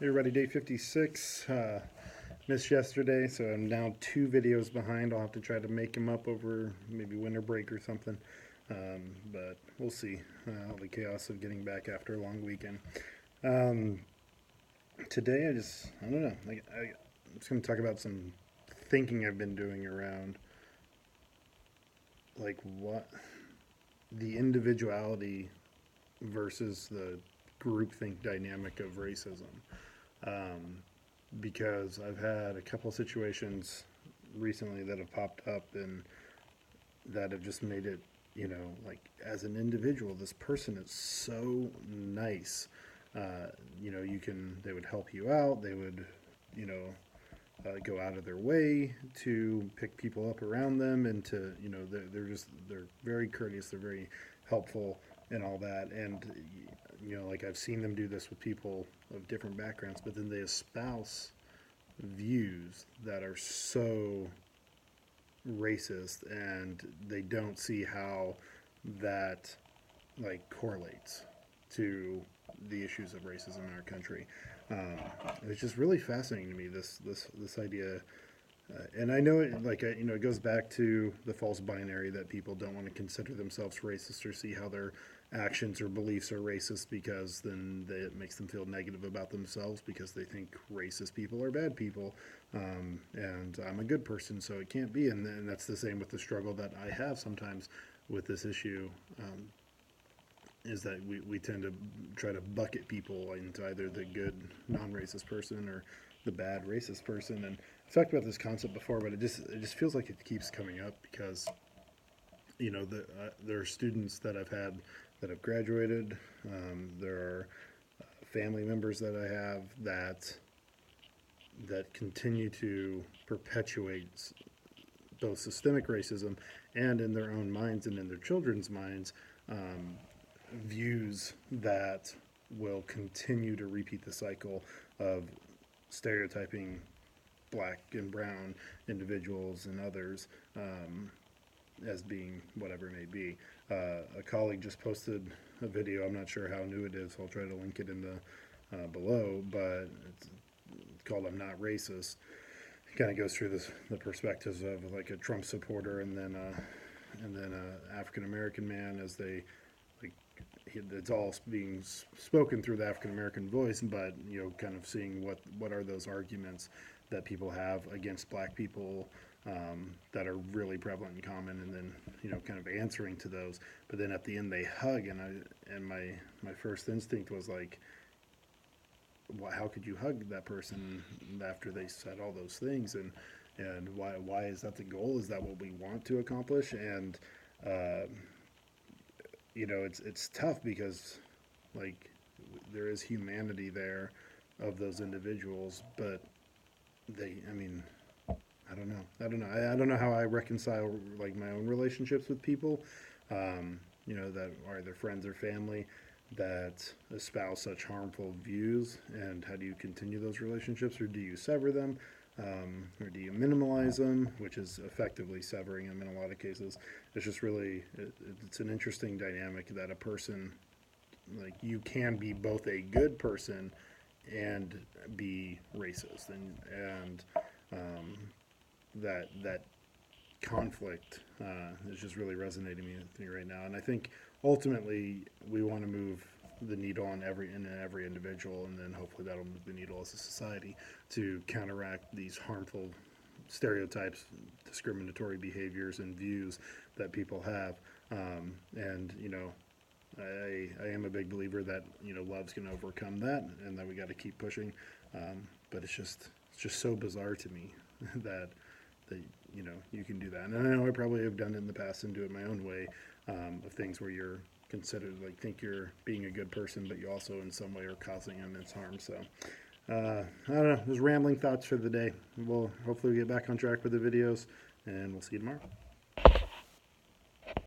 Hey everybody, day 56. Missed yesterday, so I'm now 2 videos behind. I'll have to try to make them up over maybe winter break or something. But we'll see. All the chaos of getting back after a long weekend. Um, Today, I don't know. I'm just going to talk about some thinking I've been doing around, like, what the individuality versus the groupthink dynamic of racism. Um, because I've had a couple situations recently that have popped up and that have just made it, like as an individual, this person is so nice. They would help you out. They would, you know, go out of their way to pick people up around them and to, they're very courteous. They're very helpful and all that. And, like I've seen them do this with people of different backgrounds, but then they espouse views that are so racist and they don't see how that like correlates to the issues of racism in our country. Um, it's just really fascinating to me this idea, and I know it goes back to the false binary that people don't want to consider themselves racist or see how their actions or beliefs are racist because then it makes them feel negative about themselves because they think racist people are bad people, and I'm a good person, so it can't be. And that's the same with the struggle that I have sometimes with this issue. Is that we tend to try to bucket people into either the good non-racist person or the bad racist person. And I've talked about this concept before, but it just feels like it keeps coming up because there are students that I've had that have graduated. There are family members that I have that continue to perpetuate both systemic racism and in their own minds and in their children's minds, views that will continue to repeat the cycle of stereotyping black and brown individuals and others, as being whatever it may be. A colleague just posted a video. I'm not sure how new it is. I'll try to link it in the below, but it's called "I'm Not Racist." It kind of goes through the perspectives of like a Trump supporter and then a African American man as they like it's all being spoken through the African American voice, but kind of seeing what are those arguments that people have against black people, that are really prevalent and common, and then kind of answering to those. But then at the end they hug, and my first instinct was like, how could you hug that person after they said all those things, and why is that the goal? Is that what we want to accomplish? And uh, it's tough because like there is humanity there of those individuals, but I mean, I don't know how I reconcile like my own relationships with people, that are either friends or family that espouse such harmful views, and how do you continue those relationships, or do you sever them, or do you minimalize them, which is effectively severing them in a lot of cases. It's just really it's an interesting dynamic that a person, like, you can be both a good person and be racist, and um, that conflict is just really resonating with me right now. And I think ultimately we want to move the needle on every individual, and then hopefully that'll move the needle as a society to counteract these harmful stereotypes, discriminatory behaviors, and views that people have. And I am a big believer that love's going to overcome that, and that we got to keep pushing. But it's just so bizarre to me that you can do that. And I know I probably have done it in the past and do it my own way, of things where you're considered like think you're being a good person, but you also in some way are causing immense harm. So I don't know. Those rambling thoughts for the day. We'll hopefully get back on track with the videos, and we'll see you tomorrow.